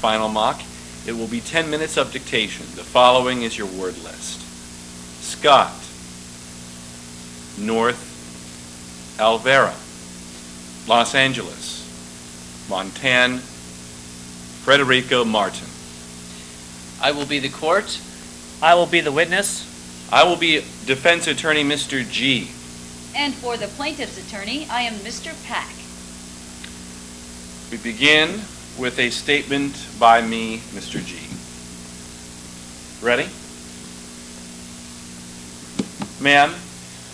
final mock. It will be 10 minutes of dictation. The following is your word list. Scott, North Alvera, Los Angeles, Montan, Frederico Martin. I will be the court. I will be the witness. I will be defense attorney Mr. G. And for the plaintiff's attorney, I am Mr. Pack. We begin with a statement by me, Mr. G. Ready? Ma'am,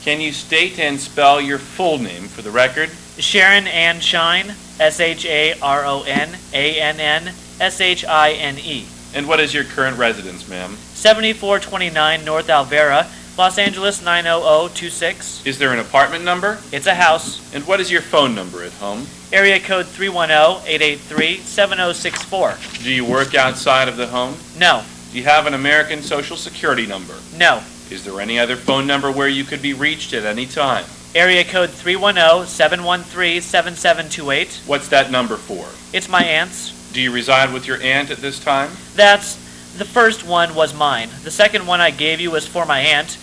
can you state and spell your full name for the record? Sharon Ann Shine, SharonAnnShine. And what is your current residence, ma'am? 7429 North Alvera, Los Angeles 90026. Is there an apartment number? It's a house. And what is your phone number at home? Area code 310-883-7064. Do you work outside of the home? No. Do you have an American Social Security number? No. Is there any other phone number where you could be reached at any time? Area code 310-713-7728. What's that number for? It's my aunt's. Do you reside with your aunt at this time? The first one was mine. The second one I gave you was for my aunt.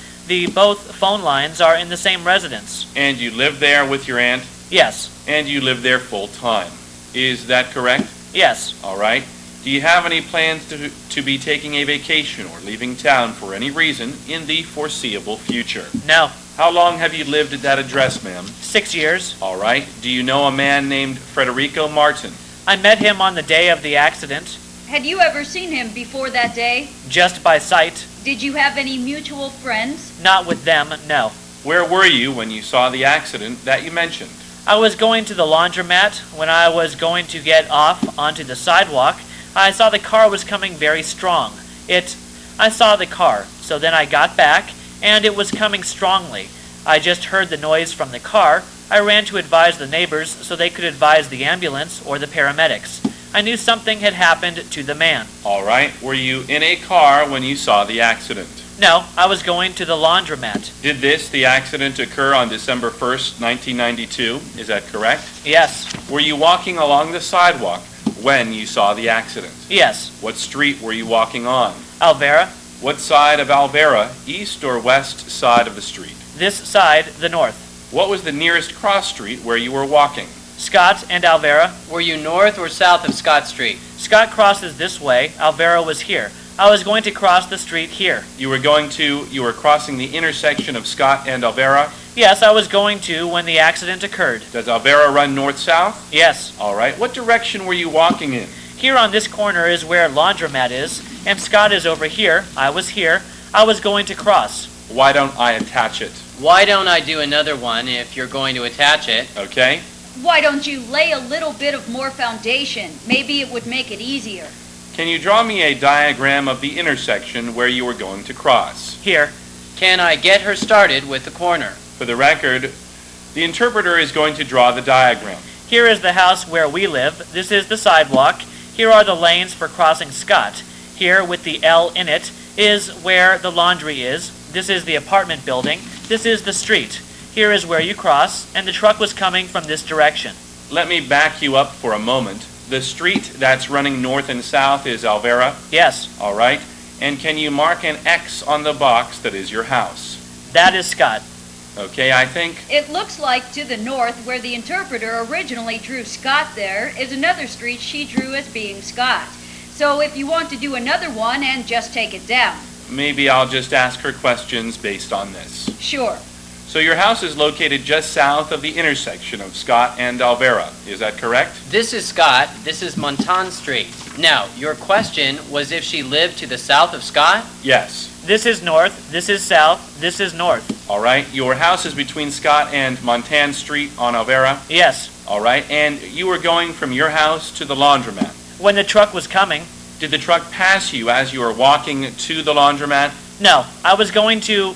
Both phone lines are in the same residence. And you live there with your aunt? Yes. And you live there full time. Is that correct? Yes. All right. Do you have any plans to be taking a vacation or leaving town for any reason in the foreseeable future? No. How long have you lived at that address, ma'am? 6 years. All right. Do you know a man named Frederico Martin? I met him on the day of the accident. Had you ever seen him before that day? Just by sight. Did you have any mutual friends? Not with them, no. Where were you when you saw the accident that you mentioned? I was going to the laundromat. When I was going to get off onto the sidewalk, I saw the car was coming very strong. I saw the car, so then I got back, and it was coming strongly. I just heard the noise from the car. I ran to advise the neighbors so they could advise the ambulance or the paramedics. I knew something had happened to the man. All right. Were you in a car when you saw the accident? No, I was going to the laundromat. Did the accident occur on December 1st, 1992? Is that correct? Yes. Were you walking along the sidewalk when you saw the accident? Yes. What street were you walking on? Alvera. What side of Alvera, east or west side of the street? This side, the north. What was the nearest cross street where you were walking? Scott and Alvera. Were you north or south of Scott Street? Scott crosses this way. Alvera was here. I was going to cross the street here. You were crossing the intersection of Scott and Alvera? Yes, I was going to when the accident occurred. Does Alvera run north-south? Yes. All right. What direction were you walking in? Here on this corner is where laundromat is, and Scott is over here. I was here. I was going to cross. Why don't I attach it? Why don't I do another one if you're going to attach it? Okay. Why don't you lay a little bit of more foundation? Maybe it would make it easier. Can you draw me a diagram of the intersection where you were going to cross? Here. Can I get her started with the corner? For the record, the interpreter is going to draw the diagram. Here is the house where we live. This is the sidewalk. Here are the lanes for crossing Scott. Here, with the L in it, is where the laundry is. This is the apartment building. This is the street. Here is where you cross, and the truck was coming from this direction. Let me back you up for a moment. The street that's running north and south is Alvera? Yes. All right. And can you mark an X on the box that is your house? That is Scott. Okay, I think... It looks like to the north, where the interpreter originally drew Scott there, is another street she drew as being Scott. So if you want to do another one and just take it down. Maybe I'll just ask her questions based on this. Sure. So your house is located just south of the intersection of Scott and Alvera. Is that correct? This is Scott. This is Montan Street. Now, your question was if she lived to the south of Scott? Yes. This is north. This is south. This is north. All right. Your house is between Scott and Montan Street on Alvera? Yes. All right. And you were going from your house to the laundromat? When the truck was coming. Did the truck pass you as you were walking to the laundromat? No. I was going to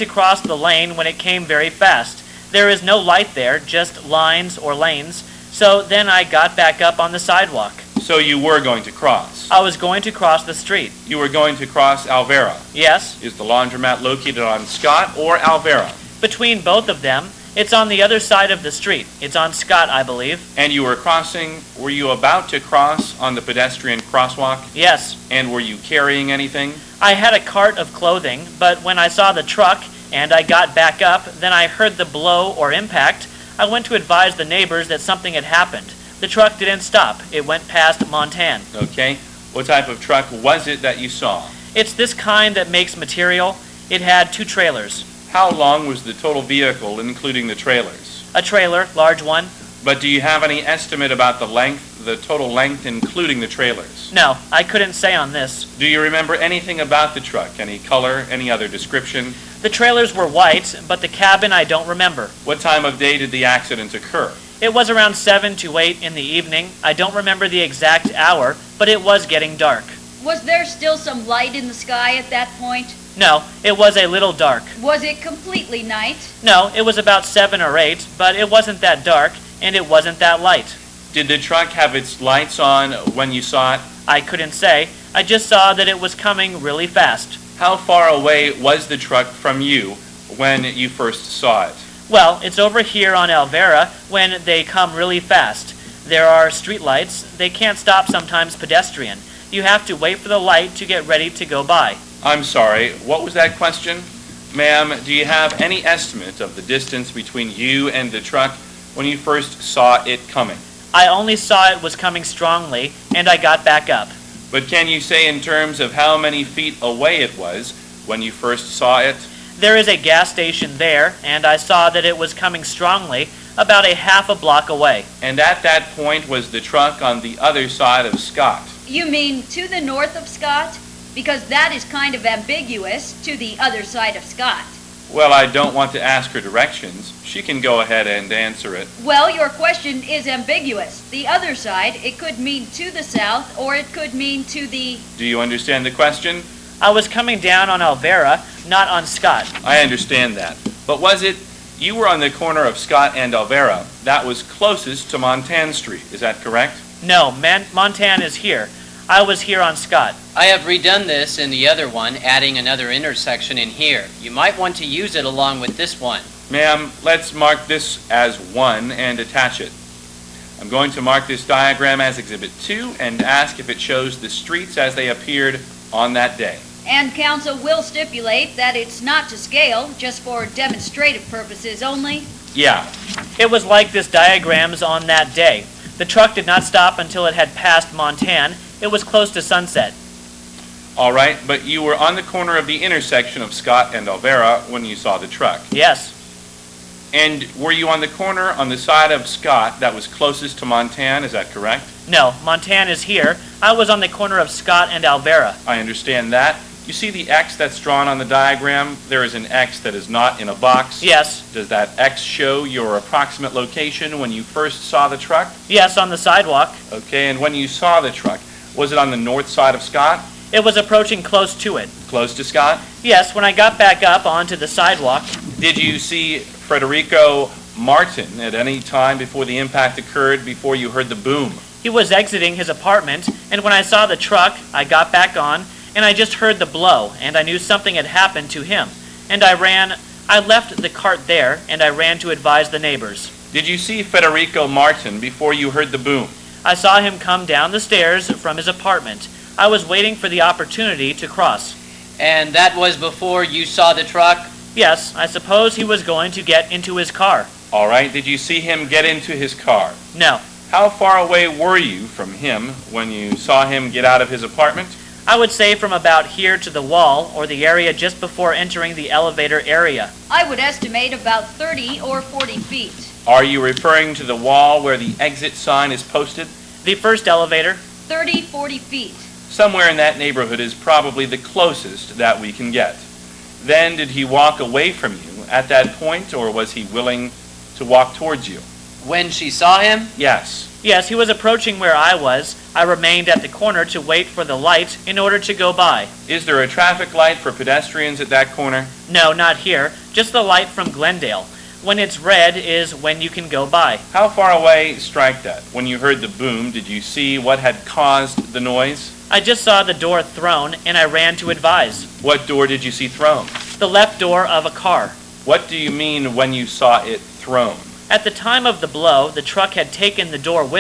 cross the lane when it came very fast. There is no light there, just lines or lanes. So then I got back up on the sidewalk. So you were going to cross? I was going to cross the street. You were going to cross Alvera? Yes. Is the laundromat located on Scott or Alvera? Between both of them, It's on the other side of the street. It's on Scott, I believe. And you were you about to cross on the pedestrian crosswalk? Yes. And were you carrying anything? I had a cart of clothing, but when I saw the truck and I got back up, then I heard the blow or impact. I went to advise the neighbors that something had happened. The truck didn't stop. It went past Montan. Okay. What type of truck was it that you saw? It's this kind that makes material. It had 2 trailers. How long was the total vehicle, including the trailers? A trailer, large one. But do you have any estimate about the total length, including the trailers? No, I couldn't say on this. Do you remember anything about the truck? Any color, any other description? The trailers were white, but the cabin I don't remember. What time of day did the accident occur? It was around 7 to 8 in the evening. I don't remember the exact hour, but it was getting dark. Was there still some light in the sky at that point? No, it was a little dark. Was it completely night? No, it was about 7 or 8, but it wasn't that dark, and it wasn't that light. Did the truck have its lights on when you saw it? I couldn't say. I just saw that it was coming really fast. How far away was the truck from you when you first saw it? Well, it's over here on Alvera when they come really fast. There are street lights. They can't stop sometimes pedestrian. You have to wait for the light to get ready to go by. I'm sorry, what was that question? Ma'am, do you have any estimate of the distance between you and the truck when you first saw it coming? I only saw it was coming strongly, and I got back up. But can you say in terms of how many feet away it was when you first saw it? There is a gas station there, and I saw that it was coming strongly, about a half a block away. And at that point was the truck on the other side of Scott? You mean to the north of Scott? Because that is kind of ambiguous, to the other side of Scott. Well, I don't want to ask her directions. She can go ahead and answer it. Well, your question is ambiguous. The other side, it could mean to the south, or it could mean to the... Do you understand the question? I was coming down on Alvera, not on Scott. I understand that. But was it, you were on the corner of Scott and Alvera, that was closest to Montan Street, is that correct? No, Montan is here. I was here on Scott. I have redone this in the other one, adding another intersection in here. You might want to use it along with this one. Ma'am, let's mark this as 1 and attach it. I'm going to mark this diagram as Exhibit 2 and ask if it shows the streets as they appeared on that day. And council will stipulate that it's not to scale, just for demonstrative purposes only. Yeah. It was like this diagram's on that day. The truck did not stop until it had passed Montan. It was close to sunset. All right, but you were on the corner of the intersection of Scott and Alvera when you saw the truck. Yes. And were you on the corner on the side of Scott that was closest to Montan, is that correct? No, Montan is here. I was on the corner of Scott and Alvera. I understand that. You see the X that's drawn on the diagram? There is an X that is not in a box. Yes. Does that X show your approximate location when you first saw the truck? Yes, on the sidewalk. Okay, and when you saw the truck, was it on the north side of Scott? It was approaching close to it. Close to Scott? Yes, when I got back up onto the sidewalk. Did you see Federico Martin at any time before the impact occurred, before you heard the boom? He was exiting his apartment, and when I saw the truck, I got back on, and I just heard the blow, and I knew something had happened to him. And I left the cart there, and I ran to advise the neighbors. Did you see Federico Martin before you heard the boom? I saw him come down the stairs from his apartment. I was waiting for the opportunity to cross. And that was before you saw the truck? Yes, I suppose he was going to get into his car. All right, did you see him get into his car? No. How far away were you from him when you saw him get out of his apartment? I would say from about here to the wall, or the area just before entering the elevator area. I would estimate about 30 or 40 feet. Are you referring to the wall where the exit sign is posted? The first elevator? 30, 40 feet. Somewhere in that neighborhood is probably the closest that we can get. Then did he walk away from you at that point, or was he willing to walk towards you? When she saw him? Yes. Yes, he was approaching where I was. I remained at the corner to wait for the light in order to go by. Is there a traffic light for pedestrians at that corner? No, not here. Just the light from Glendale. When it's red is when you can go by. How far away, strike that, when you heard the boom, did you see what had caused the noise? I just saw the door thrown, and I ran to advise. What door did you see thrown? The left door of a car. What do you mean when you saw it thrown. At the time of the blow, the truck had taken the door with